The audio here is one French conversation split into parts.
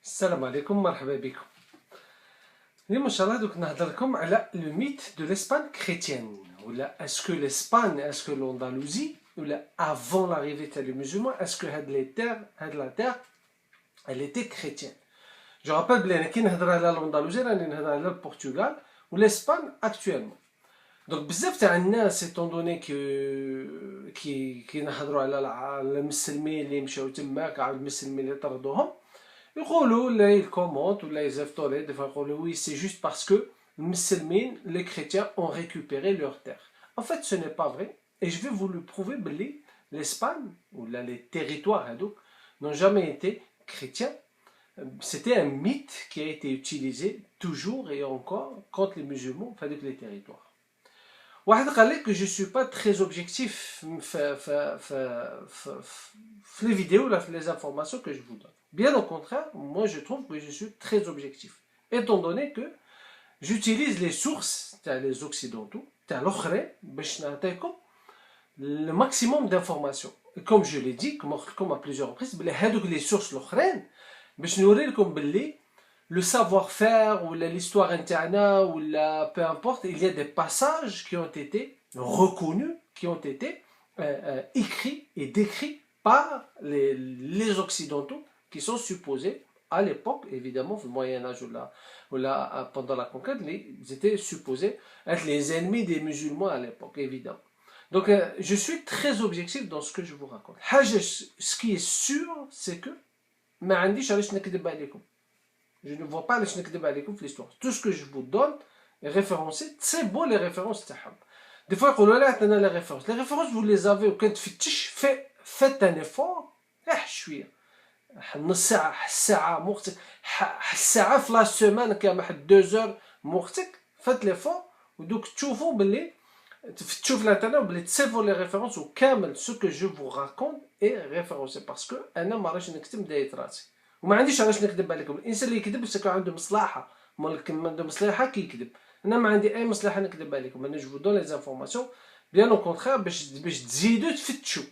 السلام عليكم مرحبا بكم. اليوم ان شاء الله دوك نهضر لكم على لو ميت دو لاسبان كريتيان ولا اسكو لاسبان اسكو لوندالوزي ولا افون لاريفي تاع لي مسلمون اسكو هاد لي تير هاد لا تير elle était chrétienne. Je rappelle بلي كي نهضر على لوندالوزي راني نهضر على البرتغال والاسبان اكطوالمون. دونك بزاف تاع الناس ايتون دوني كي نهضروا على المسلمين اللي مشاو تماك على المسلمين اللي طردوهم يقولوا لا يكومونت ولا يزفتوا لي دفا يقولوا وي سي جوست باسكو المسلمين les chrétiens ont récupéré leur terre. En fait ce n'est pas vrai et je vais vous le prouver بلي l'Espagne ou là les territoires هذوك n'ont jamais été chrétiens. C'était un mythe qui a été utilisé toujours et encore contre les musulmans في les territoires. واحد قال لك que je suis pas très objectif في les vidéos là, les informations que je vous donne. Bien au contraire, moi je trouve que je suis très objectif, étant donné que j'utilise les sources les occidentaux le maximum d'informations. Et comme je l'ai dit, comme à plusieurs reprises, les sources le savoir-faire ou l'histoire interne ou peu importe, il y a des passages qui ont été reconnus, qui ont été écrits et décrits par les occidentaux qui sont supposés à l'époque, évidemment, au Moyen-Âge ou là, pendant la conquête, ils étaient supposés être les ennemis des musulmans à l'époque, évidemment. Donc, je suis très objectif dans ce que je vous raconte. Ce qui est sûr, c'est que je ne vois pas l'histoire. Tout ce que je vous donne est référencé. C'est bon les références. Des fois, les références. Les références, vous les avez. Faites un effort. نص ساعة مختك ساعة في لا سيمان كامل 2 heures مختك فات لي فور ودوك تشوفوا باللي تشوف الانترنت باللي تسيفوا لي ريفيرونس وكامل سو كو جو فو راكونت اي ريفيرونسي باسكو انا ما راش نكتب دايت راسي وما عنديش علاش نكذب عليكم. الانسان اللي يكذب سكو عنده مصلحة مالكم عنده مصلحة كيكذب. انا ما عندي اي مصلحة نكذب عليكم. انا جو فو دون لي زانفورماسيون بيان او كونترير باش تزيدوا تفتشوا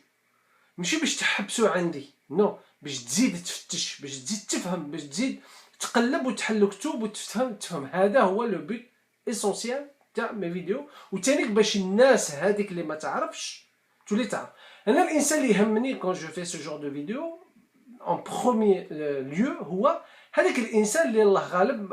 ماشي باش تحبسوا عندي نو باش تزيد تفتش باش تزيد تفهم باش تزيد تقلب وتحل كتب وتفهم هذا هو لو بوت اسونسيال تاع مي فيديو. وثانيك باش الناس هذيك اللي ما تعرفش تولي تعرف. انا الانسان اللي يهمني كون جو في سو جور دو فيديو en premier lieu هو هذاك الانسان اللي الله غالب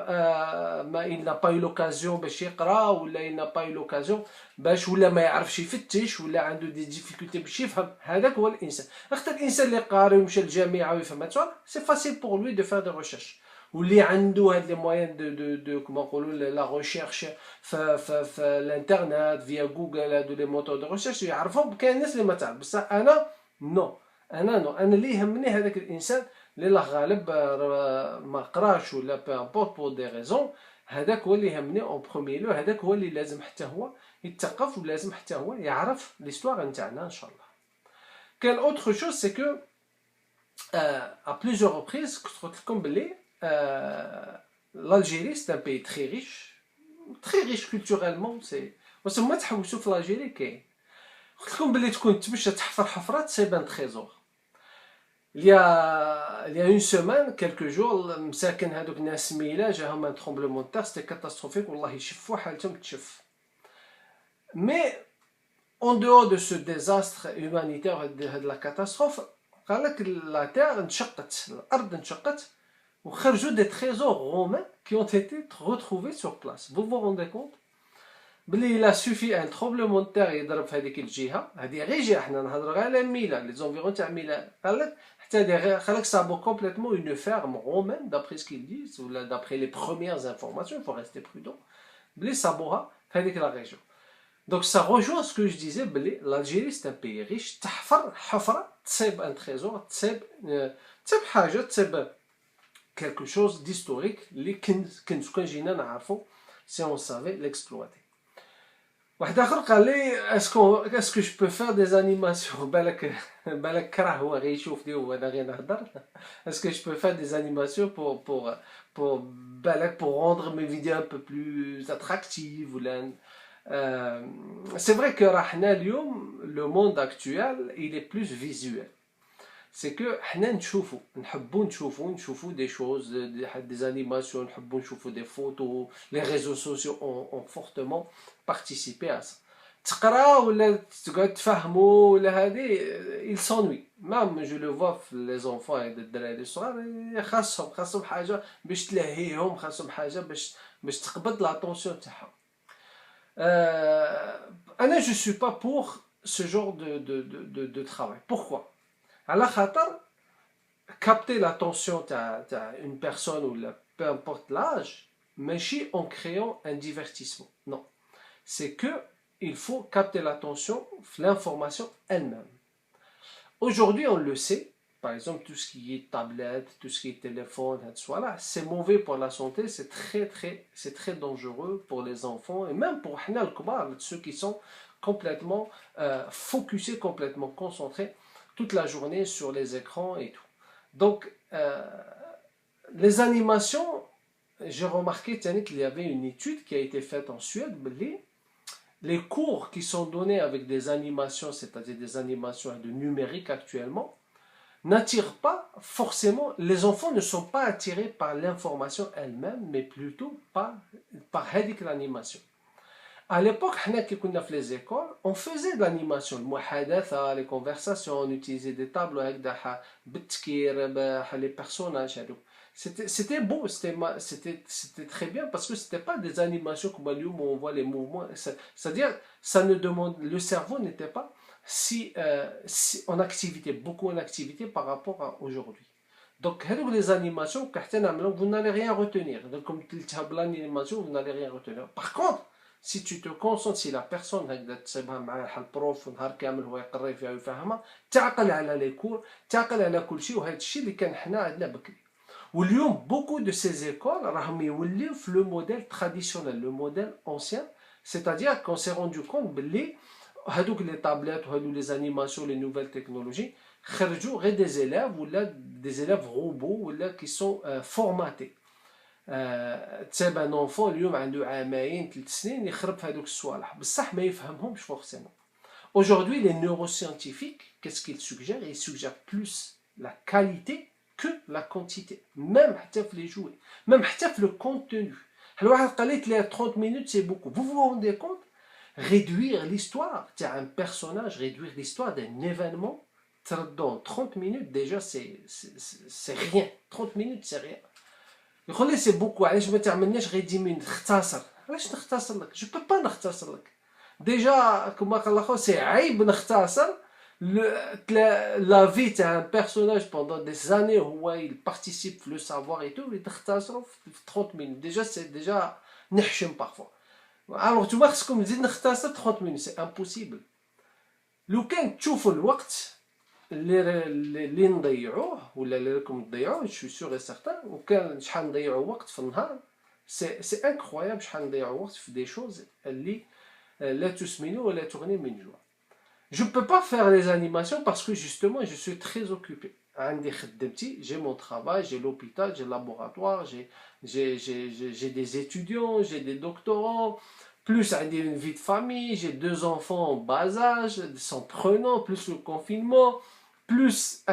ما il n'a pas eu l'occasion باش يقرا ولا il n'a pas eu l'occasion باش ولا ما يعرفش يفتش ولا عنده دي ديفيكولتي باش يفهم. هذاك هو الانسان. اختار الانسان اللي قاري ومشى للجامعه ويفهم هذا سي فاسيل بور لوي دو فار دو ريشيرش واللي عنده هاد لي موين دو كومون نقولوا لا ريشيرش في الانترنت فيا جوجل هادو لي موتور دو ريشيرش يعرفهم. كاين الناس اللي ما تعرف بصح انا نو انا اللي يهمني هذاك الانسان اللي الله غالب ما قراش ولا بو امبورط بور دي ريزون. هذاك هو اللي يهمني اون بروميير لو. هذاك هو اللي لازم حتى هو يتثقف ولازم حتى هو يعرف ليستوار نتاعنا ان شاء الله. كاين اوتر شوز سي كو ا بليزيور ريبريز قلت لكم بلي l'Algérie c'est un pays très riche culturellement. سي وسما تحوسوا في l'Algérie كاين. قلت لكم بلي تكون تمشى تحفر حفرات سي بان تريزور. Il y a une semaine, quelques jours, مساكن هذوك الناس ميلا جاهم un tremblement de terre, c'était catastrophique والله يشفوا حالتهم تشف. Mais en dehors de ce désastre humanitaire de la catastrophe, قال لك la terre انشقت الارض انشقت وخرجوا des trésors romains qui ont été retrouvés sur place. Vous vous rendez compte بلي il a suffi un tremblement de terre يضرب في هذيك الجهه. هذه غير جهه حنا نهضروا غير على ميلا لي زونفيرون تاع ميلا. قال لك خلق سابو complètement une ferme romaine d'après ce qu'ils disent ou d'après les premières informations. Il faut rester prudent بلي صابوها في هذيك لا ريجيون. Donc ça rejoint ce que je disais بلي l'Algérie c'est un pays riche. تحفر حفره تصيب un trésor تصيب حاجه تصيب quelque chose d'historique اللي كنت كان جينا نعرفو si on savait l'exploiter. واحد اخر قال لي اسكو جو بو فير دي انيماسيون. بالك كره هو غيشوفني وانا غير نهضر. اسكو جو بو فير دي انيماسيون pour بالك pour rendre mes vidéos un peu plus attractives ولا c'est vrai que راحنا اليوم le monde actuel il est plus visuel. c'est que حنا نحبوا نشوفوا des choses, des animations, نحبوا نشوفوا des photos, les réseaux sociaux ont fortement participé à ça. تقرا ولا تقعد تفهموا ولا هذه ils s'ennuient. Même je le vois les enfants et الدراري الصغار خاصهم حاجه باش تلهيهم, خاصهم حاجه باش تقبض l'attention تاعهم. انا je suis pas pour ce genre de travail. Pourquoi? على خاطر capter l'attention d'une personne ou peu importe l'âge, ماشي en créant un divertissement. Non. C'est que il faut capter l'attention de l'information elle-même. Aujourd'hui, on le sait, par exemple, tout ce qui est tablette, tout ce qui est téléphone, voilà, c'est mauvais pour la santé, c'est très dangereux pour les enfants et même pour ceux qui sont complètement focusés, complètement concentrés toute la journée sur les écrans et tout. Donc, les animations, j'ai remarqué qu'il y avait une étude qui a été faite en Suède, les cours qui sont donnés avec des animations, c'est-à-dire des animations de numérique actuellement, n'attirent pas forcément, les enfants ne sont pas attirés par l'information elle-même, mais plutôt par l'animation. À l'époque, quand les écoles, on faisait de l'animation, les conversations, on utilisait des tableaux avec les personnages. C'était beau, c'était très bien parce que c'était pas des animations comme où on voit les mouvements. C'est-à-dire, le cerveau n'était pas si en activité, beaucoup en activité par rapport à aujourd'hui. Donc, les animations, vous n'allez rien retenir. Donc, comme l'animation, vous n'allez rien retenir. Par contre, si tu te concentres, si la personne le prof نهار كامل هو يقري فيها ويفهمها, تعقل على les cours, تعقل على كل شيء, وهذا الشيء اللي كان حنا عندنا بكري. واليوم beaucoup de ces écoles راهم يوليو في le modèle traditionnel, le modèle ancien, c'est-à-dire qu'on s'est rendu compte باللي هذوك les tablettes وهذوك les animations, les nouvelles technologies خرجوا غير des élèves ولا des élèves robots ولا qui sont formatés. تساب ان enfant اليوم عنده عامين 3 سنين يخرب في هذوك الصوالح بصح ما يفهمهمش forcément. Aujourd'hui, les neuroscientifiques, qu'est-ce qu'ils suggèrent? Ils suggèrent plus la qualité que la quantité. Même les jouets, même le contenu. Alors, 30 minutes, c'est beaucoup. Vous vous rendez compte? Réduire l'histoire d'un personnage, réduire l'histoire d'un événement, dans 30 minutes, déjà, c'est rien. 30 minutes, c'est rien. يقول لي سي بوكو, علاش ما تعملناش غير 10 minutes نختصر. علاش نختصر لك؟ جو بو با نختصر لك. ديجا كما قال الاخر سي عيب نختصر لا في تاع ان بيرسوناج بوندون دي زاني هو il participe في لو سافوار اي تو تختصروا في 30 minutes. ديجا سي ديجا نحشم بارفوا. الوغ نتوما خصكم نزيد نختصر 30 minutes, سي امبوسيبل. لو كان تشوفوا الوقت اللي نضيعوه ولا اللي راكم تضيعوه, جو سي سور اي سيغتان, وكان شحال نضيعوا وقت في النهار, سي انكرويابل شحال نضيعوا وقت في دي شوز اللي لا تسمن ولا تغني من جوع. Je ne peux pas faire les animations parce que justement je suis très occupé. عندي خدمتي, j'ai mon travail, j'ai l'hôpital, j'ai le laboratoire, j'ai des étudiants, j'ai des doctorants, plus j'ai une vie de famille, j'ai 2 enfants en bas âge, sont prenants, plus le confinement, plus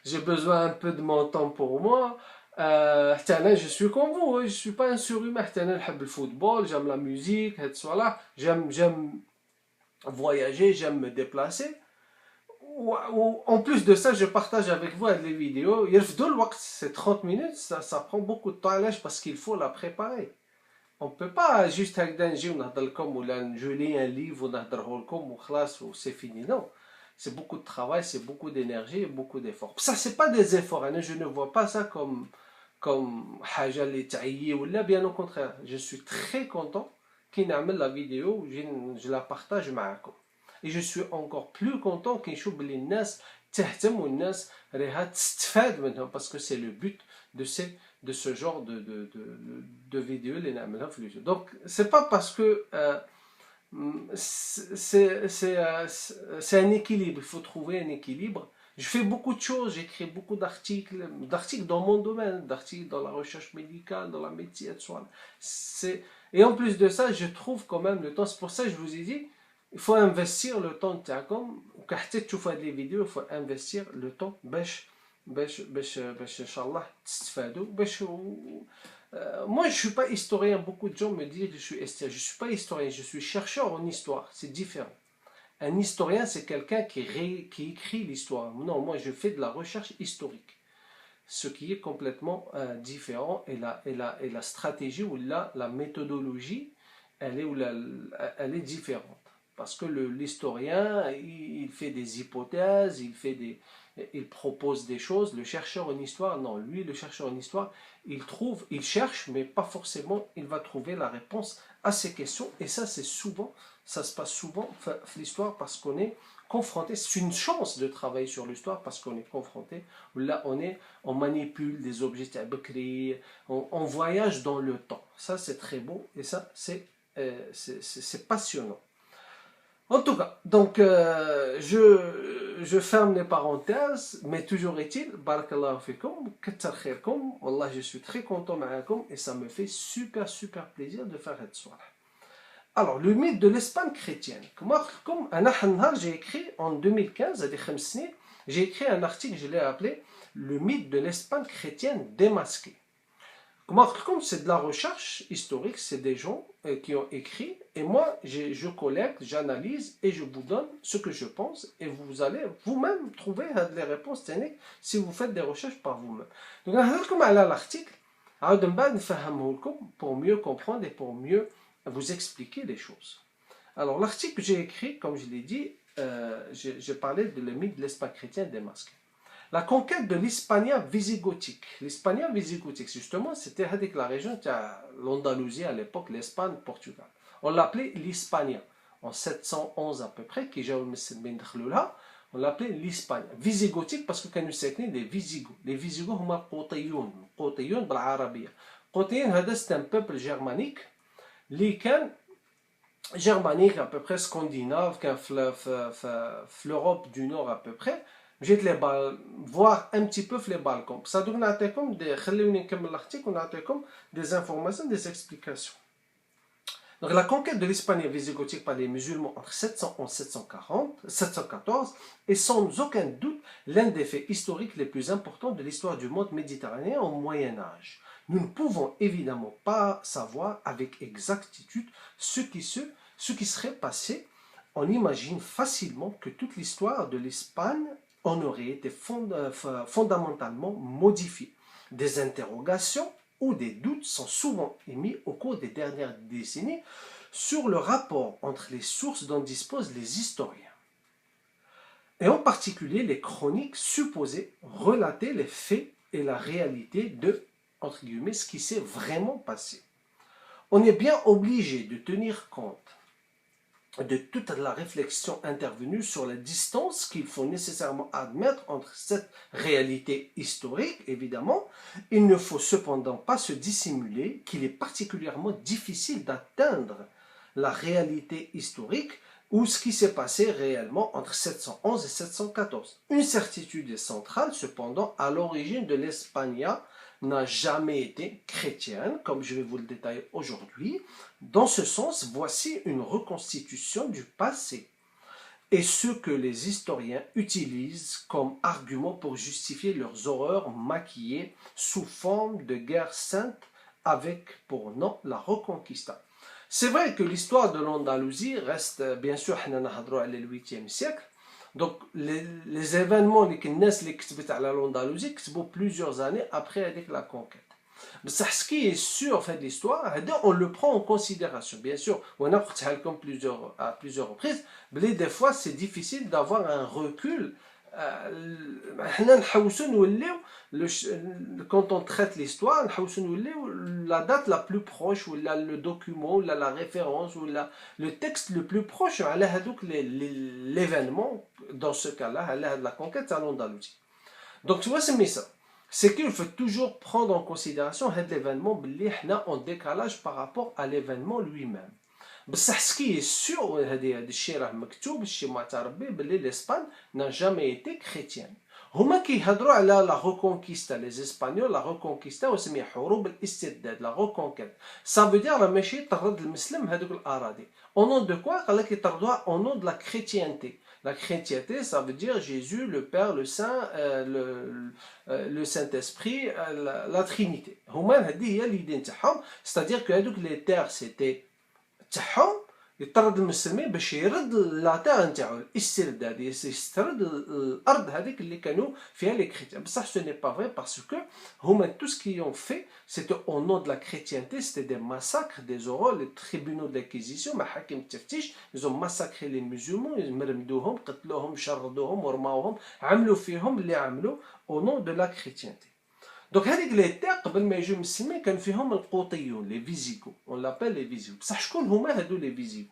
j'ai besoin un peu de mon temps pour moi. Je suis comme vous, je ne suis pas un surhumain. J'aime le football, j'aime la musique, j'aime voyager, j'aime me déplacer. En plus de ça, je partage avec vous les vidéos. C'est 30 minutes, ça prend beaucoup de temps parce qu'il faut la préparer. On ne peut pas juste je lis un livre ou c'est fini. Non. C'est beaucoup de travail, c'est beaucoup d'énergie et beaucoup d'efforts. Ça, c'est pas des efforts. Hein. Je ne vois pas ça comme حاجة اللي تعيي ولا, bien au contraire. Je suis très content qu'il نعمل la vidéo, je la partage معكم. Et je suis encore plus content qu'il نشوف بلي الناس تهتم والناس راها تستفاد منهم, parce que c'est le but de ce genre de vidéos اللي نعملها في اليوتيوب. Donc, c'est pas parce que c'est un équilibre, il faut trouver un équilibre. Je fais beaucoup de choses, j'écris beaucoup d'articles dans mon domaine, d'articles dans la recherche médicale, dans la médecine, et en plus de ça, je trouve quand même le temps. C'est pour ça que je vous ai dit, il faut investir le temps تاعكم وكحتى تشوفوا هاد لي فيديو il faut investir le temps باش ان شاء الله تستفادوا باش moi je suis pas historien, beaucoup de gens me disent que je suis historien, je suis pas historien, je suis chercheur en histoire, c'est différent. Un historien c'est quelqu'un qui écrit l'histoire. Non, moi je fais de la recherche historique. Ce qui est complètement différent et la stratégie ou la méthodologie elle est différente. Parce que l'historien, il fait des hypothèses, il propose des choses. Le chercheur en histoire, non, lui, le chercheur en histoire, il cherche, mais pas forcément, il va trouver la réponse à ces questions. Et ça, ça se passe souvent l'histoire parce qu'on est confronté. C'est une chance de travailler sur l'histoire parce qu'on est confronté. Là, on manipule des objets tabakri, on voyage dans le temps. Ça, c'est très beau et ça, c'est passionnant. En tout cas, donc je ferme les parenthèses, mais toujours est-il, barakallahu fikum, katar khairkum, wallah je suis très content ma'akum et ça me fait super plaisir de faire cette soirée. Alors, le mythe de l'Espagne chrétienne. Comme j'ai écrit en 2015, j'ai écrit un article, je l'ai appelé le mythe de l'Espagne chrétienne démasquée. Comme c'est de la recherche historique, c'est des gens qui ont écrit, et moi je collecte, j'analyse et je vous donne ce que je pense, et vous allez vous-même trouver les réponses techniques si vous faites des recherches par vous-même. Donc, on va l'article, pour mieux comprendre et pour mieux vous expliquer les choses. Alors, l'article que j'ai écrit, comme je l'ai dit, j'ai parlé de le mythe de l'Espagne chrétienne démasquée. La conquête de l'Hispania visigothique. L'Hispania visigothique, justement, c'était la région de l'Andalousie à l'époque, l'Espagne, Portugal. On l'appelait l'Hispania. En 711 à peu près, on l'appelait l'Hispania. Visigothique parce que quand nous sommes les Visigoths. Les Visigoths sont les Qotayoun par l'arabie. Qotayoun, c'est un peuple germanique, germanique à peu près scandinave, l'Europe du Nord à peu près. J'ai les voir un petit peu les Balkans. Ça donne des informations, des explications. Donc la conquête de l'Hispanie visigothique par les musulmans entre 711 et 714 est sans aucun doute l'un des faits historiques les plus importants de l'histoire du monde méditerranéen au Moyen Âge. Nous ne pouvons évidemment pas savoir avec exactitude ce qui serait passé. On imagine facilement que toute l'histoire de l'Espagne en aurait été fondamentalement modifiée. Des interrogations ou des doutes sont souvent émis au cours des dernières décennies sur le rapport entre les sources dont disposent les historiens. Et en particulier les chroniques supposées relater les faits et la réalité de, entre guillemets, ce qui s'est vraiment passé. On est bien obligé de tenir compte de toute la réflexion intervenue sur la distance qu'il faut nécessairement admettre entre cette réalité historique, évidemment. Il ne faut cependant pas se dissimuler qu'il est particulièrement difficile d'atteindre la réalité historique ou ce qui s'est passé réellement entre 711 et 714. Une certitude est centrale, cependant, à l'origine de l'Hispania n'a jamais été chrétienne, comme je vais vous le détailler aujourd'hui. Dans ce sens, voici une reconstitution du passé et ce que les historiens utilisent comme argument pour justifier leurs horreurs maquillées sous forme de guerre sainte avec pour nom la Reconquista. C'est vrai que l'histoire de l'Andalousie reste, bien sûr, le 8e siècle. Donc, les événements qui étaient à l'Andalousie sont plusieurs années après la conquête. Mais ce qui est sûr en fait, de l'histoire, on le prend en considération. Bien sûr, on a à plusieurs reprises, mais des fois c'est difficile d'avoir un recul. Quand on traite l'histoire, la date la plus proche, ou le document, ou la référence, ou le texte le plus proche, l'événement, dans ce cas-là, la conquête à l'Andalousie. Donc tu vois, c'est ça. C'est qu'il faut toujours prendre en considération l'événement en décalage par rapport à l'événement lui-même. بصح ce qui est sûr هذا الشيء راه مكتوب الشيء معترف به باللي l'Espagne n'a jamais été chrétienne. هما كيهضروا على لا reconquista les Espagnols la reconquista وسميها حروب الاسترداد la reconquête ça veut dire راه ماشي طرد المسلم هذوك الأراضي au nom de quoi قال لك يطردوها au nom de la chrétienté. La chrétienté, ça veut dire Jésus, le Père, le Saint, le Saint-Esprit, la Trinité. هما هذه هي l'idée نتاعهم, c'est-à-dire que هذوك les terres c'était تاعهم يطرد المسلمين باش يرد لا تير نتاعو الاسترداد يسترد الارض هذيك اللي كانوا فيها لي كريتيان بصح سو ني با فري باسكو هما تو سكي يون في سيتي او نون دو لا كريتيانتي سيتي دي ماساكر دي زورو لي تريبونو دو لاكيزيسيون محاكم التفتيش يزون ماساكري لي مسلمون مرمدوهم قتلوهم شردوهم ورماوهم عملوا فيهم اللي عملوا او نون دو لا كريتيانتي. دونك هذيك لي تير قبل ما يجوا المسلمين كان فيهم القوطيون لي فيزيغو اون لابيل لي فيزيغو بصح شكون هما هادو لي فيزيغو.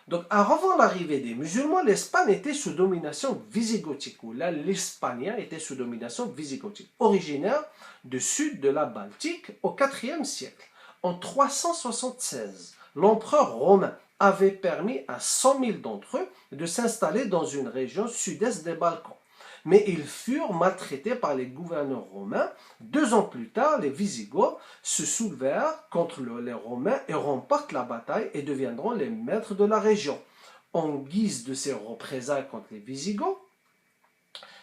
Donc, avant l'arrivée des musulmans, l'Espagne était sous domination visigothique, ou là, l'Espagne était sous domination visigothique, originaire du sud de la Baltique au IVe siècle. En 376, l'empereur romain avait permis à 100 000 d'entre eux de s'installer dans une région sud-est des Balkans. Mais ils furent maltraités par les gouverneurs romains. 2 ans plus tard, les Visigoths se soulevèrent contre les Romains et remportent la bataille et deviendront les maîtres de la région. En guise de ces représailles contre les Visigoths,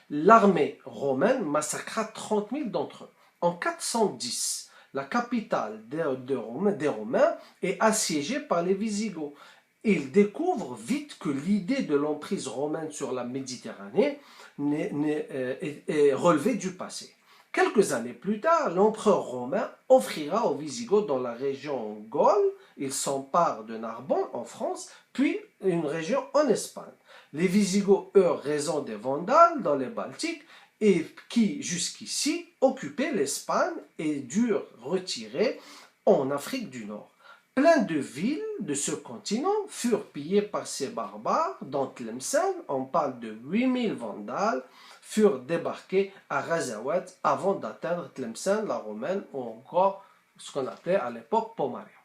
l'armée romaine massacra 30 000 d'entre eux. En 410, la capitale des Romains est assiégée par les Visigoths. Ils découvrent vite que l'idée de l'emprise romaine sur la Méditerranée est relevée du passé. Quelques années plus tard, l'empereur romain offrira aux Visigoths dans la région Gaule, ils s'emparent de Narbonne en France, puis une région en Espagne. Les Visigoths eurent raison des Vandales dans les Baltiques et qui jusqu'ici occupaient l'Espagne et durent retirer en Afrique du Nord. Plein de villes de ce continent furent pillées par ces barbares, dont Tlemcen, on parle de 8000 Vandales, furent débarqués à Razawat avant d'atteindre Tlemcen, la Romaine, ou encore ce qu'on appelait à l'époque Pomaria.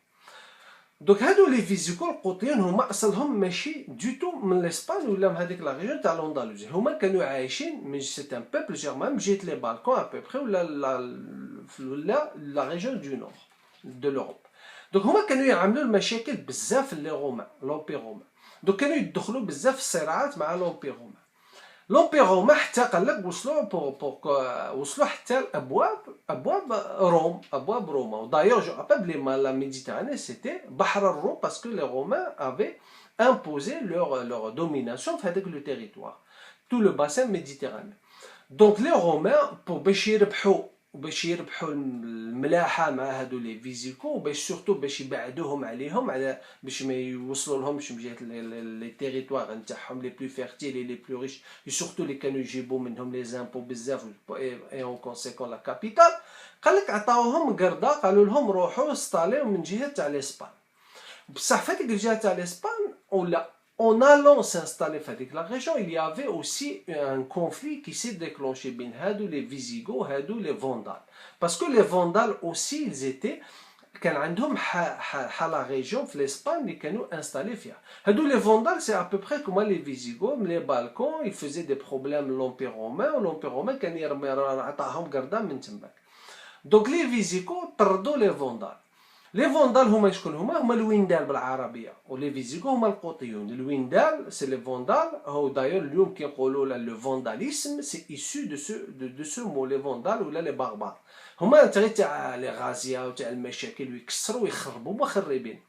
Donc, les Visigoths القوطيين هما أصلهم ماشي du tout من l'Espagne ولا من هذيك la région تاع l'Andalousie. هما كانوا عايشين من c'est un peuple germain من جهة les Balkans à peu près ولا la région du nord de l'Europe. دونك هما كانوا يعملوا المشاكل بزاف لي رومان لومبير رومان. دونك كانوا يدخلوا بزاف في الصراعات مع لومبير رومان. لومبير رومان حتى قال لك وصلوا حتى ابواب روم ابواب روما. ودايوغ جو ابل بلي لا ميديتيراني سيتي بحر الروم باسكو لي رومان افي imposé leur domination في هذاك لو تيريتوار tout le bassin méditerranéen. دونك لي رومان باش يربحوا وباش يربحوا الملاحه مع هادو لي فيزيكو وباش سورتو باش يبعدوهم عليهم على باش ما يوصلوا لهمش من جهه لي تيريتوار نتاعهم لي بلو فيرتيل لي بلو ريش سورتو اللي كانوا يجيبوا منهم لي زامبو بزاف اي اون كونسيكون لا كابيتال. قال لك عطاوهم قرده قالوا لهم روحوا استاليو من جهه تاع الاسبان. بصح فهاديك الجهه تاع الاسبان ولا en allant s'installer dans la région, il y avait aussi un conflit qui s'est déclenché entre les Visigoths et les Vandales. Parce que les Vandales aussi, ils étaient كان عندهم la région في l'Espagne اللي كانوا installés فيها. Les Vandales, c'est à peu près comme les Visigoths, les Balkans, ils faisaient des problèmes l'Empire romain, l'Empire romain كان يعطاهم قرده من تماك. Donc les Visigoths طردوا les Vandales. لي فوندال هما شكون هما الويندال بالعربيه ولي فيزيغو هما القوطيون. الويندال سي لي فوندال هو دايور اليوم كيقولوا لو فونداليسم سي ايسو دو سو مو لي فوندال ولا لي باربار هما تاع لي غازيا وتاع المشاكل ويكسروا ويخربوا مخربين.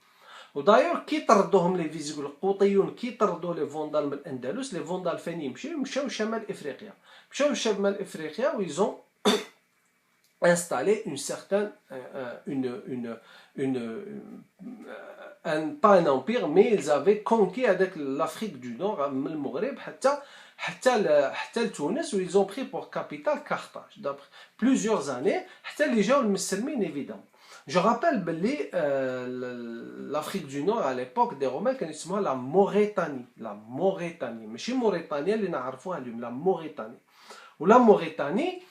ودايور كي طردوهم لي فيزيغو القوطيون كي طردوا لي فوندال من الاندلس لي فوندال فين يمشيو مشاو شمال افريقيا مشاو شمال افريقيا ويزون installer une certaine pas un empire mais ils avaient conquis avec l'Afrique du Nord من المغرب حتى تونس où ils ont pris pour capitale Carthage d'après plusieurs années حتى اللي جاو المسلمين évidemment. Je rappelle que l'Afrique du Nord à l'époque des Romains كانوا يسموها la Mauritanie ماشي موريتانيا اللي نعرفوها اليوم la Mauritanie. ولا Mauritanie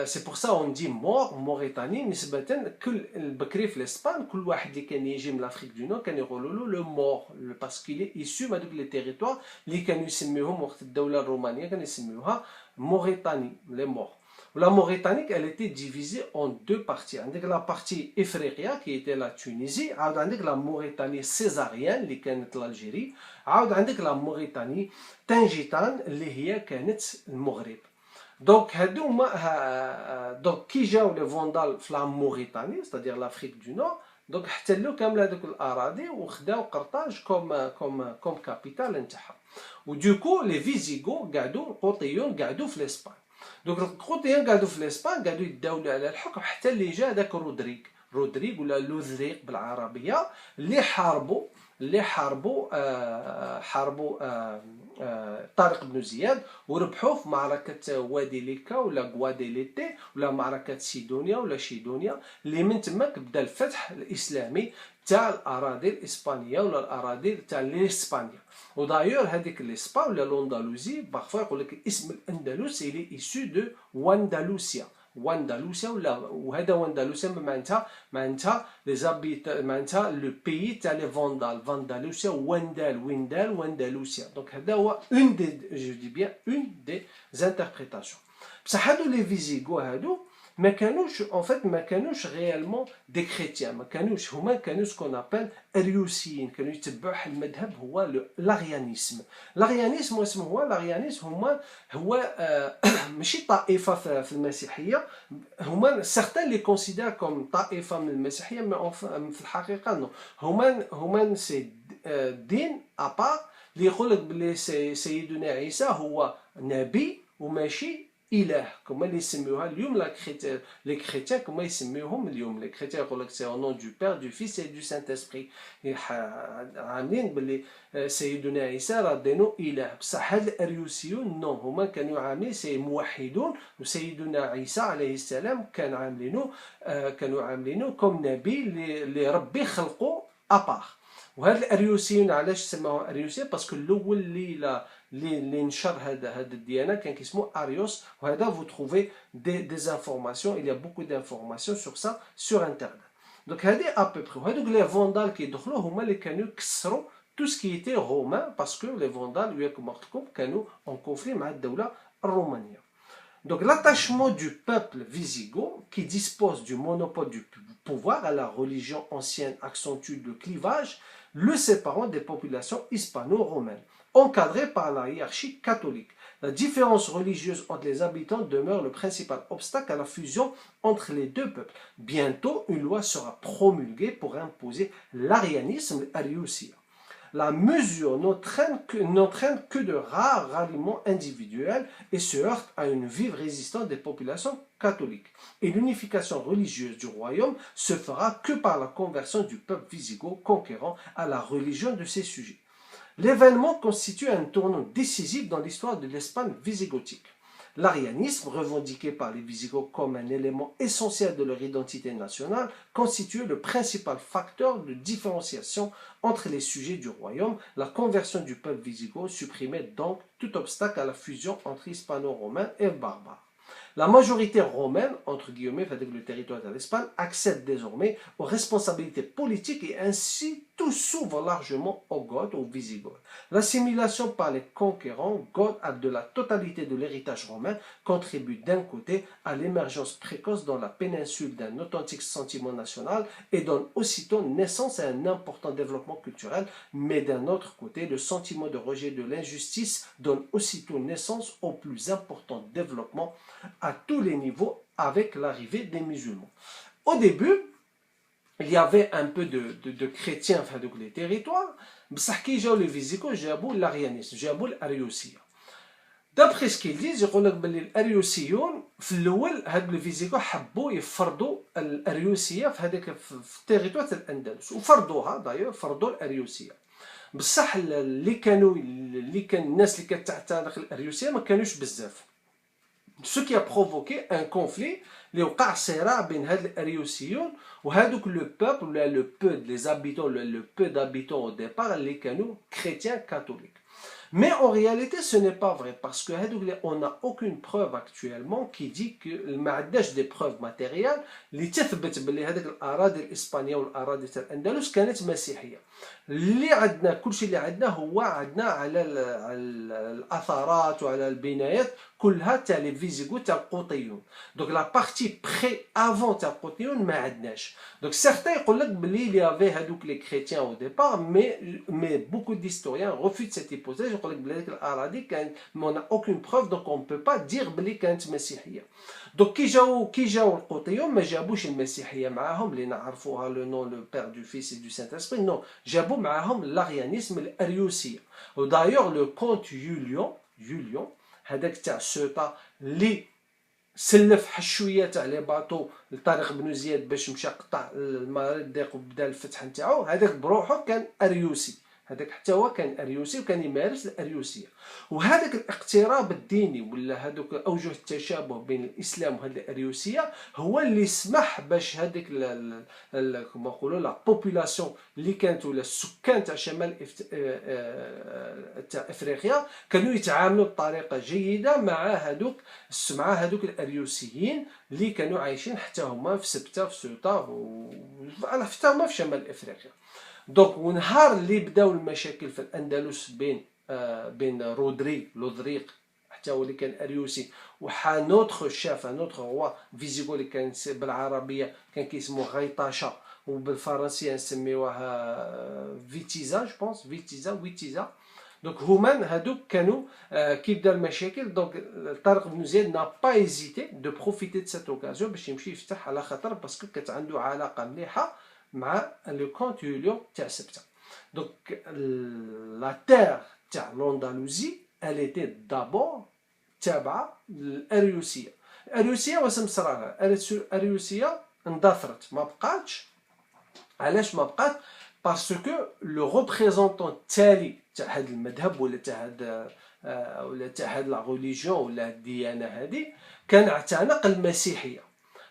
سي بور سا اون دي موريتاني نسبة كل البكري في الاسبان كل واحد اللي كان يجي من لافريك دو نور كان يقولوا له لو مور باسكو لي ايسو من هذوك لي تيريتوار اللي كانوا يسميوهم وقت الدولة الرومانية كانوا يسميوها Mauritanie, les morts. La Mauritanie, elle était divisée en deux parties. Avec la partie Ifriqiya, qui était la Tunisie, avec la Mauritanie césarienne, qui était l'Algérie, avec la Mauritanie Tangitane, qui était le Maghreb. Donc, qui جاو les Vandales في la Mauritanie, c'est-à-dire l'Afrique du Nord, donc احتلوا كامل هذوك الاراضي وخداو قرطاج كوم كابيتال نتاعها. ودو كو لي فيزيغو قعدوا القوطيون قعدوا في الاسبان. دونك القوطيين قعدوا في الاسبان قعدوا يداولوا على الحكم حتى اللي جا هذاك رودريغ ولا لوذريق بالعربيه اللي حاربوا طارق بن زياد وربحوا في معركة وادي ليكا ولا غواديليتي ولا معركة سيدونيا ولا شيدونيا اللي من تماك بدا الفتح الإسلامي تاع الأراضي الإسبانية ولا الأراضي تاع الإسبانيا. ودايور هذيك الإسبان ولا الأندلسي بارفوا يقول لك اسم الأندلس إلي إيسو دو واندلوسيا ولا وهذا واندلسيا معناتها لي زابيت معناتها لو بيي تاع لي فاندالوسيا واندلوسيا. دونك هذا هو اون دي جو دي بيان اون دي زانتربريتاسيون. بصح هادو لي فيزيغو هادو ما كانوش ريالمون دي كريتيان، ما كانوش هما كانوا سكون ابل اريوسيين، كانوا يتبعوا المذهب هو لاريانيسم. لاريانيسم واسمه هو لاريانيسم هو ماشي طائفه في المسيحيه، هما سيغتان لي كونسيدير كوم طائفه من المسيحيه، مي في الحقيقه نو هما سي دين ابار اللي يقول لك بلي سيدنا عيسى هو نبي وماشي إله كما اللي يسميوها اليوم لي كريتيان كما يسميوهم اليوم. لي كريتيان يقول لك سي او نون دو بير دو فيس اي دو سانت اسبري، عاملين باللي سيدنا عيسى راه دينو إله. بصح هاد الأريوسيون نو هما كانوا عاملين سي موحدون، وسيدنا عيسى عليه السلام كانوا عاملينه كوم نبي اللي ربي خلقو ابار. وهاد الاريوسيين علاش سماهم اريوسيين؟ باسكو الاول اللي نشر هذا الديانه كان كيسمو اريوس، وهذا vous trouvez des informations، il y a beaucoup d'informations sur ça sur internet. دونك هذه ابوبري. وهذوك لي فوندال كيدخلوا هما اللي كانوا يكسروا تو سكي رومان، باسكو لي فوندال وياكم وقتكم كانوا اون كونفلي مع الدوله الرومانيه. Donc l'attachement du peuple wisigoth qui dispose du monopole du pouvoir à la religion ancienne accentue le clivage, le séparant des populations hispano-romaines, encadrées par la hiérarchie catholique. La différence religieuse entre les habitants demeure le principal obstacle à la fusion entre les deux peuples. Bientôt, une loi sera promulguée pour imposer l'arianisme, l'ariousia. La mesure n'entraîne que de rares ralliements individuels et se heurte à une vive résistance des populations catholiques. Et l'unification religieuse du royaume se fera que par la conversion du peuple wisigoth conquérant à la religion de ses sujets. L'événement constitue un tournant décisif dans l'histoire de l'Espagne wisigothique. L'arianisme, revendiqué par les Wisigoths comme un élément essentiel de leur identité nationale, constituait le principal facteur de différenciation entre les sujets du royaume. La conversion du peuple wisigoth supprimait donc tout obstacle à la fusion entre hispano-romains et barbares. La majorité romaine, entre guillemets, avec le territoire de l'Espagne, accède désormais aux responsabilités politiques et ainsi tout s'ouvre largement aux Goths, aux Wisigoths. L'assimilation par les conquérants goths de la totalité de l'héritage romain contribue d'un côté à l'émergence précoce dans la péninsule d'un authentique sentiment national et donne aussitôt naissance à un important développement culturel, mais d'un autre côté, le sentiment de rejet de l'injustice donne aussitôt naissance au plus important développement à tous les niveaux avec l'arrivée des musulmans. Au début, il y avait un peu de chrétiens dans les territoires, mais les Wisigoths جابوا l'arianisme, جابوا l'ariousia. D'après ce qu'ils disent, يقول لك باللي الاريوسيون في الاول هاد الفيزيغو حبوا يفرضوا الاريوسيه في هذاك في التيريتوار تاع الاندلس، وفرضوها دايور، فرضوا الاريوسيه. بصح اللي كان الناس اللي كانت تعتنق الاريوسيه ما كانوش بزاف. Ce qui a provoqué un conflit اللي وقع صراع بين هاد الاريوسيون وهادوك لو بوبل ولا لو بو لي زابيتون لو بو دابيتون او ديبار اللي كانوا كريتيان كاثوليك. Mais en réalité, ce n'est pas vrai, parce que on n'a aucune preuve actuellement qui dit que ما عندناش des preuves matérielles اللي تثبت باللي هذيك الأراضي الإسبانية والأراضي تاع الأندلس كانت مسيحية. اللي عندنا كل شيء اللي عندنا هو عندنا على الأثارات وعلى البنايات كلها تاع لي فيزيغو تاع القوطيون. دونك لا بارتي بري افون تاع القوطيون ما عندناش. دونك سيغتان يقول لك بلي لي افي هذوك لي كريتيان او ديبار مي بوكو ديستوريان ريفوت سيت هيبوثيز يقول لك بلي هذيك الاراضي كانت مون اوكين بروف دونك اون بو با دير بلي كانت مسيحيه. دونك كي جاو القوطيون ما جابوش المسيحيه معاهم اللي نعرفوها لو نون لو بير دو فيس دو سانت اسبري نو جابوا معاهم الاريانيسم الاريوسيه. ودايوغ لو كونت يوليون هذاك تاع سوطا اللي سلف حشويه تاع لي باطو لطارق بن زياد باش مشى قطع المريض وبدا الفتح نتاعو، هذاك بروحه كان اريوسي، هذاك حتى هو كان اريوسي وكان يمارس الاريوسيه. وهذاك الاقتراب الديني ولا هذوك اوجه التشابه بين الاسلام وهذه الاريوسيه هو اللي سمح باش هذيك كما نقولوا لا بوبولاسيون اللي كانت ولا السكان تاع شمال تاع افريقيا كانوا يتعاملوا بطريقه جيده مع هذوك الاريوسيين اللي كانوا عايشين حتى هما في سبته في سوطه حتى هما في شمال افريقيا. دونك ونهار اللي بداو المشاكل في الاندلس بين لودريق حتى هو اللي كان اريوسي وحا نوتخ شاف نوتخ روا فيزيغو اللي كان بالعربيه كان كيسموه غيطاشا وبالفرنسيه نسميوها فيتيزا جو بونس ويتيزا. دونك هما هادوك كانوا كي بدا المشاكل دونك طارق بن زياد نا با ايزيتي دو بروفيتي دو سيت اوكازيون باش يمشي يفتح على خاطر باسكو كانت عنده علاقه مليحه مع لو كونت يوليو تاع سبته. دونك لا تير تاع لوندالوزي elle était d'abord تابعه للاريوسيه. الاريوسيه واش مصرالها الاريوسيه اندثرت ما بقاتش. علاش ما بقات؟ باسكو لو ريبريزونطون التالي تاع هذا المذهب ولا تاع هاد لا ريليجيون ولا الديانه هذه كان اعتنق المسيحيه.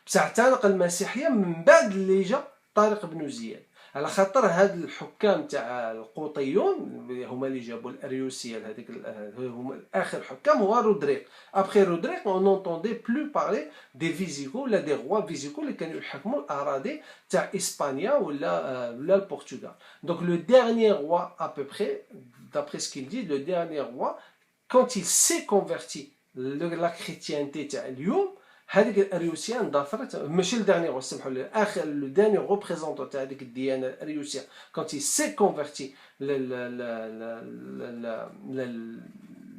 بصح اعتنق المسيحيه من بعد اللي جا طارق بن زياد، على خاطر هاد الحكام تاع القوطيون هما اللي جابوا الاريوسيه لهذيك هما اخر حكام هو رودريق. ابخي رودريق اون نونطوندي بلو بارلي دي فيزيغو ولا دي روا فيزيغو اللي كانوا يحكموا الاراضي تاع اسبانيا ولا البرتغال. دونك لو ديرنيي روا ابوبري d'après ce qu'il dit le dernier roi quand il s'est converti la chrétienté تاع اليوم هذيك الاريوسيه اندثرت. ماشي الداني روا سمحوا لي اخر لو داني ريبريزونطون تاع هذيك الديانه الاريوسيه كونت il s'est converti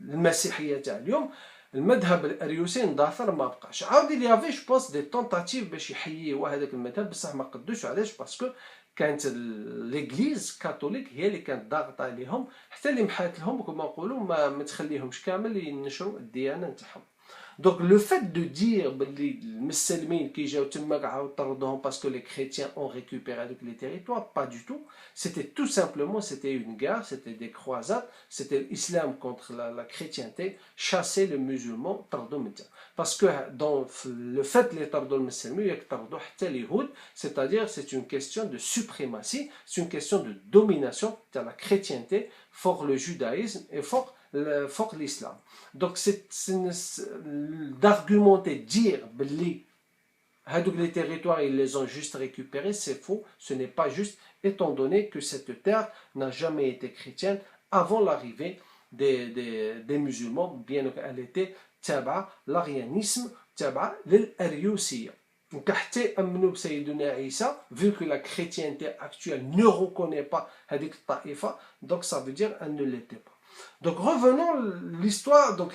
للمسيحيه تاع اليوم المذهب الاريوسي اندثر ما بقاش. عاود لي افي جو بونس دي تونتاتيف باش يحييوا هذاك المذهب بصح ما قدوش. علاش؟ باسكو كانت ليغليز كاثوليك هي اللي كانت ضاغطه عليهم حتى اللي محات لهم كما نقولوا ما تخليهمش كامل ينشروا الديانه نتاعهم. Donc le fait de dire les musulmans qui ont été parce que les chrétiens ont récupéré les territoires, pas du tout. C'était tout simplement, c'était une guerre, c'était des croisades, c'était l'islam contre la chrétienté, chasser les musulmans, parce que dans le fait les musulmans, c'est-à-dire c'est une question de suprématie, c'est une question de domination de la chrétienté, fort le judaïsme et fort l'islam. Donc c'est d'argumenter, dire que les territoires ils les ont juste récupérés, c'est faux, ce n'est pas juste, étant donné que cette terre n'a jamais été chrétienne avant l'arrivée des musulmans, bien qu'elle était taba l'arianisme, taba l'ariousia. Donc, vu que la chrétienté actuelle ne reconnaît pas Hadik Ta'ifa, donc ça veut dire qu'elle ne l'était pas. Donc revenons à l'histoire. Donc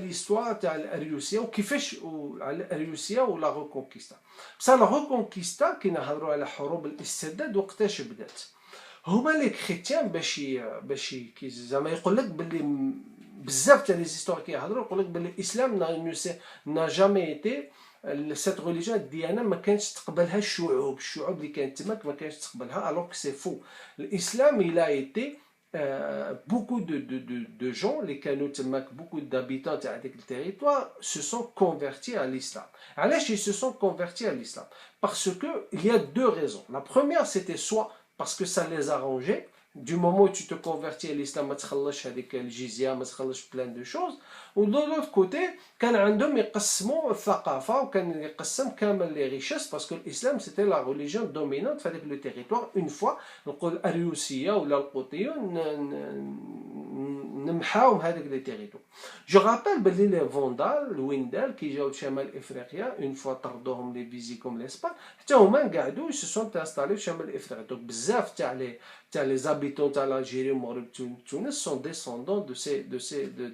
l'histoire de l'Ariousia ou كيفاش الأريوسية ولا reconquista. بصح la reconquista كي نهضروا على حروب الاسترداد وقتاش بدات. هما لي كريتيان باش كي زعما يقول لك باللي بزاف تاع لي زيستوار كيهضروا يقول لك باللي الإسلام n'a jamais été cette religion الديانه ما كانتش تقبلها الشعوب اللي كانت تماك ما كانتش تقبلها alors que c'est faux. الإسلام il a été beaucoup de gens, les Kanoutemak, beaucoup d'habitants avec le territoire se sont convertis à l'islam. Alors, ils se sont convertis à l'islam parce qu'il y a deux raisons. La première, c'était soit parce que ça les arrangeait, du moment où tu te convertis à l'islam, ما تخلصش هذيك الجزية, ما تخلصش plein de choses. و de l'autre côté كان عندهم يقسموا الثقافة وكان يقسم كامل les richesses parce que l'islam c'était la religion dominante في هذاك le territoire. Une fois نقول الأريوسية ولا القوطيون نمحاو هذاك لي تيريتوار. جو رابيل بلي لي فوندال الويندال كي جاو شمال افريقيا اون فوا طردوهم لي فيزيكوم لاسبان حتى هما قعدوا سو سون انستاليو في شمال افريقيا. دونك بزاف تاع لي زابيتون تاع الجيري ومغرب تونس سون ديسوندون دو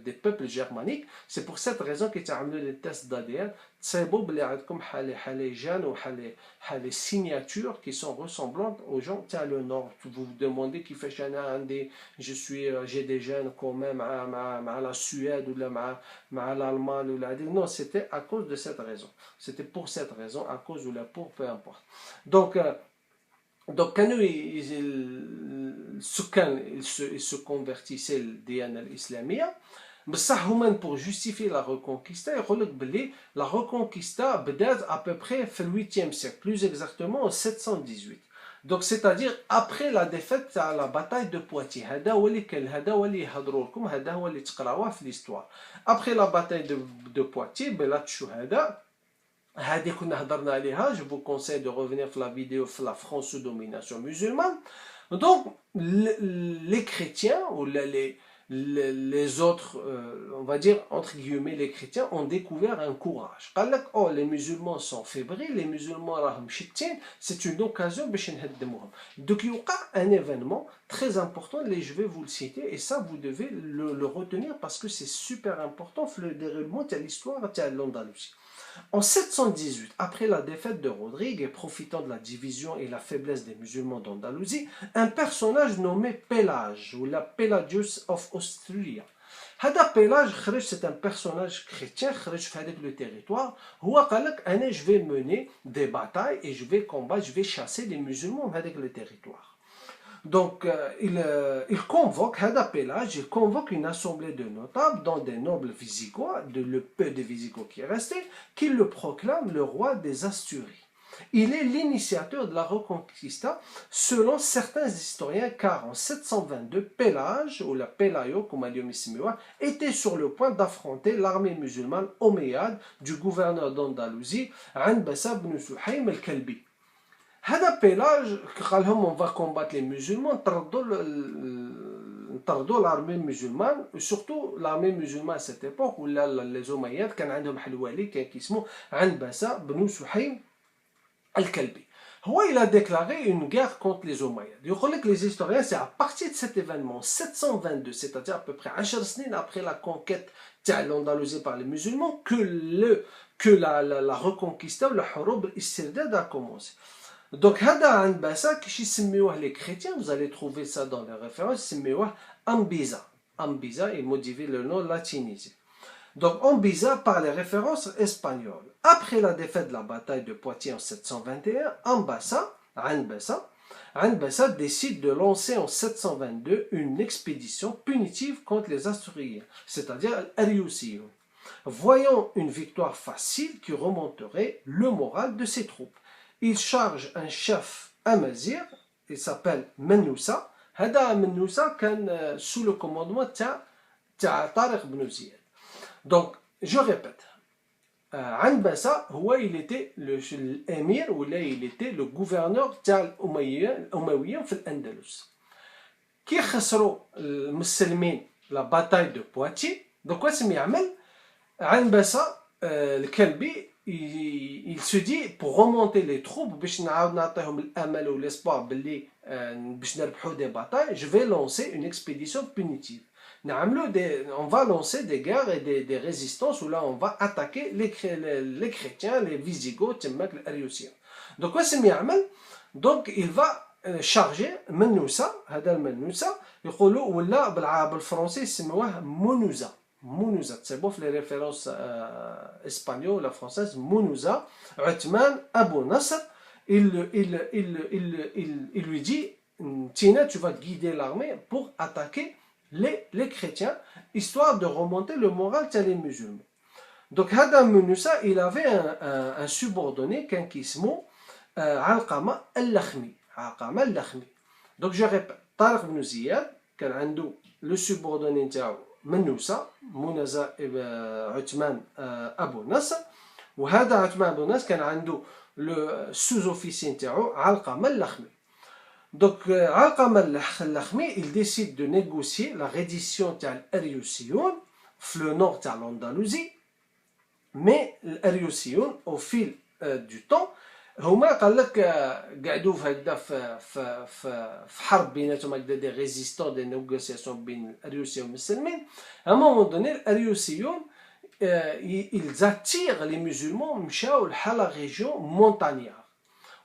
دي بوبل جيرمانيك. سي بور سيت ريزون كي تعملوا لي تيست داديان تصيبوا بلي عندكم حالي جان وحالي سيناتور كي سون ريسومبلونت او جون تاع لو نور. vous vous demandez كيفاش انا عندي j'ai des gènes communs مع la Suède ou مع l'Allemagne ou la non, c'était à cause de cette raison. C'était pour cette raison, à cause ou la pour, peu importe. Donc كانوا السكان ils se convertissaient للديانة الإسلامية. بصح هما pour justifier la reconquista يقول لك بلي la reconquista بدات à peu près في ال 8e siècle, plus exactement en 718. Donc c'est-à-dire après la défaite à la bataille de Poitiers. هذا هو اللي كان, هذا هو اللي يهضروا لكم, هذا هو اللي تقراوه في l'histoire. Après la bataille de Poitiers, بلاد الشهداء هذه كنا هضرنا عليها. Je vous conseille de revenir في la vidéo في la France sous domination musulmane. Donc les chrétiens ou les autres, on va dire entre guillemets les chrétiens, ont découvert un courage. قال لك oh les musulmans sont fébriles, les musulmans راهم شتين, c'est une occasion باش نهدموهم. Donc يوقع un événement très important, je vais vous le citer et ça vous devez le retenir parce que c'est super important في le déroulement de l'histoire de l'Andalousie. En 718, après la défaite de Rodrigue et profitant de la division et la faiblesse des musulmans d'Andalousie, un personnage nommé Pélage, ou la Pelagius of Austria. هذا Pélage, c'est un personnage chrétien, في هذاك le territoire. هو قال لك أنا je vais mener des batailles et je vais combattre, je vais chasser les musulmans في هذاك le territoire. Donc, il convoque, Hada Pélage, il convoque une assemblée de notables, dont des nobles visigoths, le peu de visigoths qui est resté, qui le proclame le roi des Asturies. Il est l'initiateur de la Reconquista, selon certains historiens, car en 722, Pélage, ou la Pélayo, comme Aliom Ismiwa, était sur le point d'affronter l'armée musulmane omeyyade du gouverneur d'Andalousie, Anbassa ibn Suhaym al-Kalbi. هذا بيلاج قال لهم on va combattre les musulmans, طردوا l'armée musulmane, surtout l'armée musulmane à cette époque où les Omeyyades كان عندهم حلوالي كان كيسمو عنبسة بن سحيم الكلبي. هو il a déclaré une guerre contre les Omeyyades. يقول لك les historiens c'est à partir de cet événement 722, c'est-à-dire à peu près 10 سنين après la conquête تاع l'Andalousie par les musulmans que la reconquista ou la حروب الاسترداد a commencé. Donc, هذا عنبسة كيش يسميوه les chrétiens, vous allez trouver ça dans les références, يسميوه Ambiza. Ambiza, il modifie le nom latinisé. Donc, Ambiza par les références espagnoles. Après la défaite de la bataille de Poitiers en 721, Anbassa décide de lancer en 722 une expédition punitive contre les Asturiens, c'est-à-dire l'Ariousiyon, voyant une victoire facile qui remonterait le moral de ses troupes. Il charge un chef amazir, il s'appelle Menoussa. هذا Menoussa كان sous le commandement تاع طارق بن زياد. Donc, je répète, Anbassa, il était l'émir ou là il était le gouverneur تاع الأمويين في الأندلس. كي خسروا المسلمين la bataille de Poitiers, donc واش يعمل Anbassa الكلبي il se dit pour remonter les troupes باش نعاود نعطيهم الامل ou l'espoir باللي باش نربحوا des batailles, je vais lancer une expédition punitive. On va lancer des guerres et des résistances où là on va attaquer les chrétiens, les visigoths, تماك الاريوسيين. Donc واش يعمل؟ Donc il va charger منوسة. هذا المنوسة يقولوا ولا بالفرنسي يسموه منوزة. Mounouza, c'est bon, les références espagnoles, la française, Mounouza, Uthman Abou Nasr, il lui dit, Tina, tu vas guider l'armée pour attaquer les chrétiens, histoire de remonter le moral des musulmans. Donc, Hada Mounouza, il avait un subordonné, qu'un kismo, Alqama al-Lakhmi. Donc, je répète. طارق بن زياد كان عنده لو سوبوردوني نتاعو منوسة منازا عثمان أبو نصر، وهذا عثمان أبو نصر كان عنده لو سوز اوفيسي نتاعو علقمة اللخمي. دونك علقمة اللخمي il décide de négocier la reddition تاع الأريوسيون في لو نور تاع الأندلسي. مي الأريوسيون au fil du temps هما قال لك قعدوا في هكذا في حرب بيناتهم هكذا دي ريزيستون دي نيغوسياسيون بين الأريوسيون والمسلمين. à un moment donné الأريوسيون ils attirent les musulmans مشاو لحال لا ريجيون مونتانيير،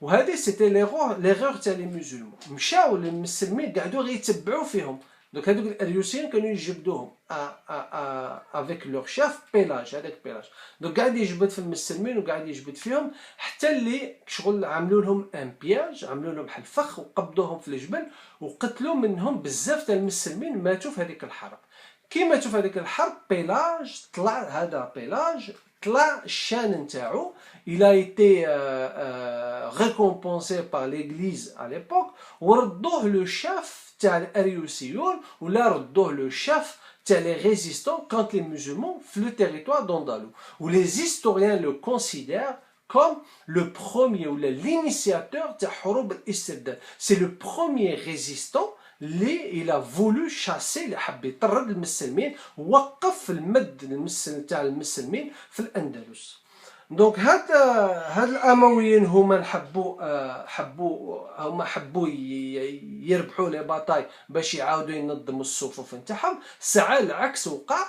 وهذه سيتي ليغور تاع لي مسلمون. مشاو للمسلمين قعدوا غير يتبعوا فيهم. دونك هذوك الاريوسيين كانوا يجبدوهم افيك لور شاف بيلاج، هذاك بيلاج. دونك قاعد يجبد في المسلمين وقاعد يجبد فيهم حتى اللي شغل عملوا لهم ان بياج، عملوا لهم بحال فخ وقبضوهم في الجبل وقتلوا منهم بزاف تاع المسلمين ماتوا في هذيك الحرب. كي ماتوا في هذيك الحرب بيلاج طلع، هذا بيلاج طلع الشان نتاعو. il a été récompensé par l'église à l'époque وردوه لو شاف تاع الاريوسيون ولا ردوه لو شاف تاع les résistants contre les musulmans في le territoire d'Andalou. où les historiens le considèrent comme le premier ou l'initiateur تاع حروب الاسترداد. c'est le premier résistant اللي il a voulu chasser، اللي حب يطرد المسلمين ووقف المد تاع المسلمين في الأندلس. دونك هاد الامويين هما حبوا يربحوا لي باطاي باش يعاودوا ينظموا الصفوف نتاعهم. ساعه العكس وقع،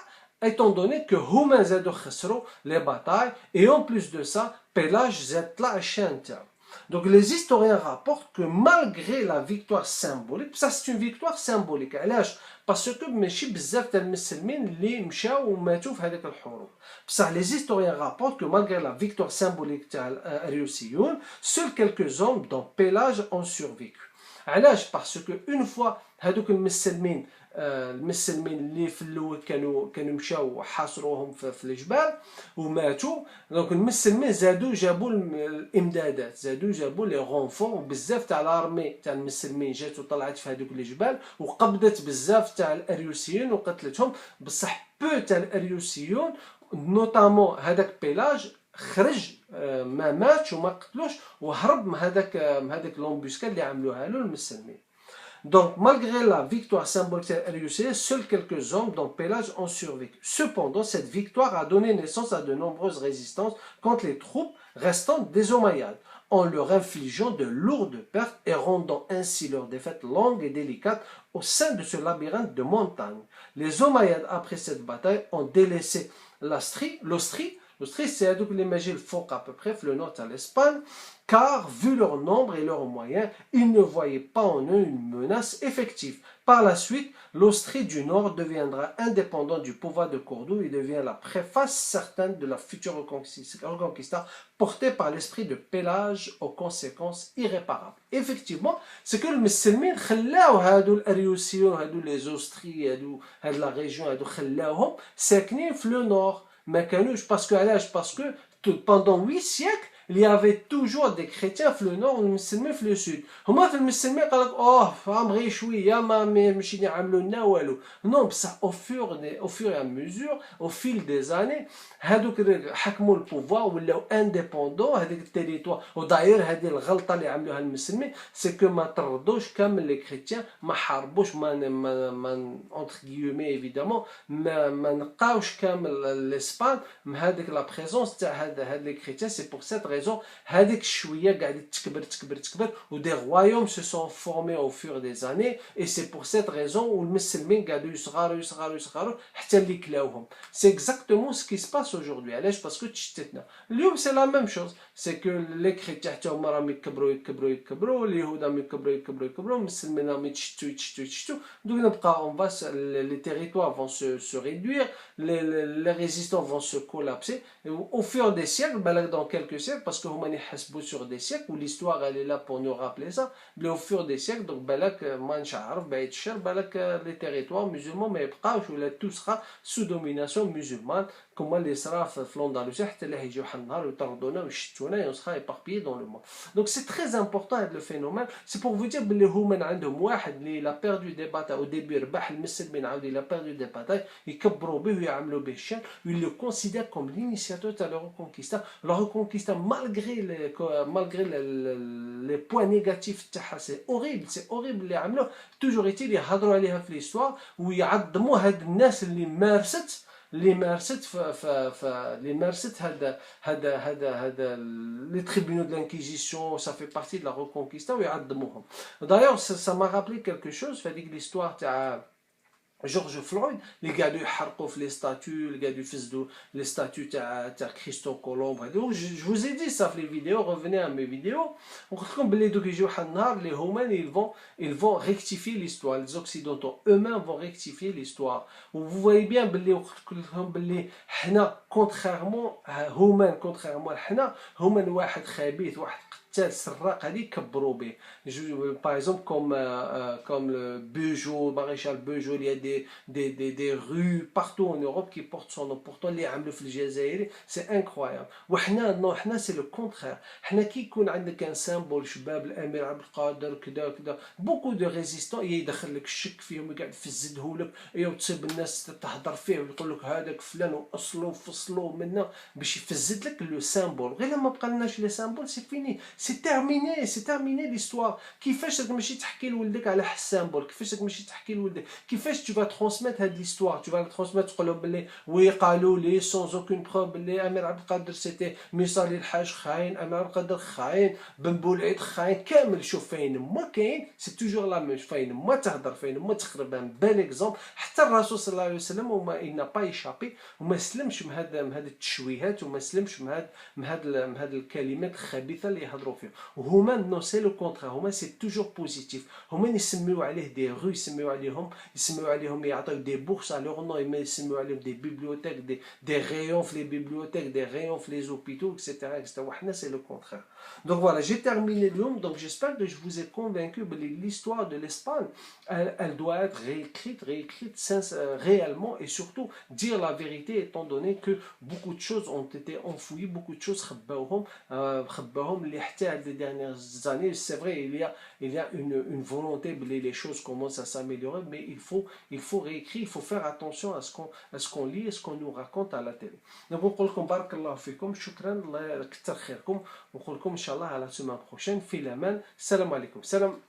étant donné que هما زادوا خسروا لي باطاي et en plus de ça بيلاج زاد طلع الشان تاعو. Donc les historiens rapportent que malgré la victoire symbolique، ça c'est une victoire symbolique. علاش؟ parce que ماشي بزاف تاع المسلمين اللي مشاو وماتوا في هذيك الحروب. بصح les historiens rapportent que malgré la victoire symbolique تاع الاريوسيون seuls quelques hommes dont Pélage ont survécu. علاش؟ parce que une fois هذوك المسلمين اللي في الاول كانوا مشاو حاصروهم في الجبال وماتوا. دونك المسلمين زادوا جابوا الامدادات، زادوا جابوا لي غونفور، وبزاف تاع الارمي تاع المسلمين جات وطلعت في هذوك الجبال وقبضت بزاف تاع الاريوسيين وقتلتهم. بصح بو تاع الاريوسيون نوتامون هذاك بيلاج خرج، ما ماتش وما قتلوش وهرب من هذاك لومبوسكاد اللي عملوها له المسلمين. Donc, malgré la victoire symbolique de l'Arriusée, seuls quelques hommes, dont Pélage, ont survécu. Cependant, cette victoire a donné naissance à de nombreuses résistances contre les troupes restantes des Omeyyades, en leur infligeant de lourdes pertes et rendant ainsi leur défaite longue et délicate au sein de ce labyrinthe de montagnes. Les Omeyyades, après cette bataille, ont délaissé l'Austrie, c'est à dire que les Magiles font à peu près le nord à l'Espagne, car vu leur nombre et leurs moyens, ils ne voyaient pas en eux une menace effective. Par la suite, l'Austrie du Nord deviendra indépendante du pouvoir de Cordoue et devient la préface certaine de la future reconquista portée par l'esprit de Pélage aux conséquences irréparables. Effectivement, c'est que les musulmans خلاو هادو الأريوسيون هادو les Austries هاد la région هادو خلاوهم ساكنين في le nord. ما كانوش parce que pendant 8 siècles il y avait toujours des chrétiens في le nord والمسلمين في le sud. هما في المسلمين قال لك فهم غير شويه ما ماشي يعملوا لنا والو. نو بصح au fur et à mesure au fil des années هادوك حكموا البوفوار ولاو انديبوندون هذيك التيريتوار. وداير هذه الغلطه اللي عملوها المسلمين سي كو ما طردوش كامل لي كريتيان، ما حاربوش، ما اونتر غيومي ايفيدامون ما نقاوش كامل لاسبان من هذيك لا بريزونس تاع هاد لي كريتيان. سي بور سيت raison هذيك الشويه قاعده تكبر و des royaumes se sont formés au fur des années et c'est pour cette raison où المسلمين قاعدوا يصغروا حتى اللي كلاوهم. c'est exactement ce qui se passe aujourd'hui. علاش؟ باسكو تشتتنا اليوم. c'est la même chose, c'est que les chrétiens حتى هما راهم يكبروا اليهود راهم يكبروا المسلمين راهم يتشتوا دوك نبقى on va les territoires vont se réduire, les résistants vont se collapser au fur des siècles. Dans quelques siècles parce que هما يحسبوا sur des siècles, où l'histoire elle est là pour nous rappeler ça, mais au fur des siècles, donc بالك ما نعرف بعيد الشر بالك les territoires musulmans ما يبقاوش ولا tout sera sous domination musulmane, كما اللي صرا في l'Andalousie حتى اللي يجيو واحد النهار ويطردونا ويشتونا et on sera éparpillés dans le monde. Donc c'est très important le phénomène, c'est pour vous dire بلي هما عندهم واحد اللي لا perdu des batailles au début ربح المسلمين عاود il a perdu des batailles يكبروا به ويعملوا به الشان, ils le considèrent comme l'initiateur de la Reconquista. La Reconquista, malgré les points négatifs, c'est horrible اللي عملوه. Toujours est-il يهضروا عليها في l'histoire ويعظموا هاد الناس اللي مارست هذا les tribunaux de l'inquisition, ça fait partie de la Reconquista ويعظموهم. D'ailleurs ça m'a rappelé quelque chose في هذيك l'histoire تاع جورج فلويد اللي قاعدوا يحرقوا في لي ستاتيو, اللي قاعدوا يفسدوا لي ستاتيو تاع كريستو كولومب هذو. جو vous ai dit ça في لي فيديو, revenez à mes vidéos. وقلت لكم بلي دوك يجيو واحد النهار اللي هما ils vont rectifier l'histoire, les occidentaux eux-mêmes vont rectifier l'histoire. vous voyez bien بلي قلت لكم بلي حنا contrairement لحنا هما واحد خبيث واحد قتال سراق هذه كبروا به. Par exemple comme le Bugeaud, maréchal Bugeaud, il y a des rues partout en Europe qui portent son nom. Pourtant اللي عملوا في الجزائر c'est incroyable. وحنا non, حنا c'est le contraire. حنا كي يكون عندك un symbole شباب الامير عبد القادر كذا beaucoup de résistants يدخل لك الشك فيهم ويقعد يفزده لك وتصيب الناس تهضر فيه ويقول لك هذاك فلان واصلوا فصلوا منا باش يفزد لك لو سامبول. غير لما بقى لناش لي سامبول سي فيني, سي تيرميني ليستوار. كيفاش راك ماشي تحكي لولدك على السامبول, كيفاش راك ماشي تحكي لولدك, كيفاش tu vas transmettre هاد ليستوار, tu vas le transmettre تقول لهم بلي وي قالوا لي sans aucune preuve بلي امير عبد القادر سيتي مصالي الحاج خاين, امير عبد القادر خاين, بن بولعيد خاين, كامل. شوف فين ما كاين سي توجور لا ميم, فين ما تهضر فين ما تخرب ان بال اكزومبل. حتى الرسول صلى الله عليه وسلم وما il n'a pas échappé وما سلمش من هاد التشويهات وما سلمش من هاد الكلمات الخبيثه اللي يهضروا فيهم. وهما نو سي لو كونترا, هما سي توجور بوزيتيف. هما يسميو عليه دي رو, يسميو عليهم يعطيو دي بورس على لور نو, يسميو عليهم دي بيبليوتيك, دي ريون في لي بيبليوتيك, دي ريون في لي زوبيتو اكسيتيرا. وحنا سي لو كونترا. Donc voilà, j'ai terminé l'homme. Donc j'espère que je vous ai convaincu que l'histoire de l'Espagne, elle doit être réécrite réellement, et surtout dire la vérité, étant donné que beaucoup de choses ont été enfouies, beaucoup de choses les dernières années. C'est vrai, il y a une volonté, les choses commencent à s'améliorer, mais il faut réécrire, il faut faire attention à ce qu'on lit et ce qu'on nous raconte à la télé. Donc on dit بارك الله فيكم, شكرا, الله يكثر خيركم, ونقول لكم ان شاء الله على la semaine prochaine. في الامان, السلام عليكم. سلام.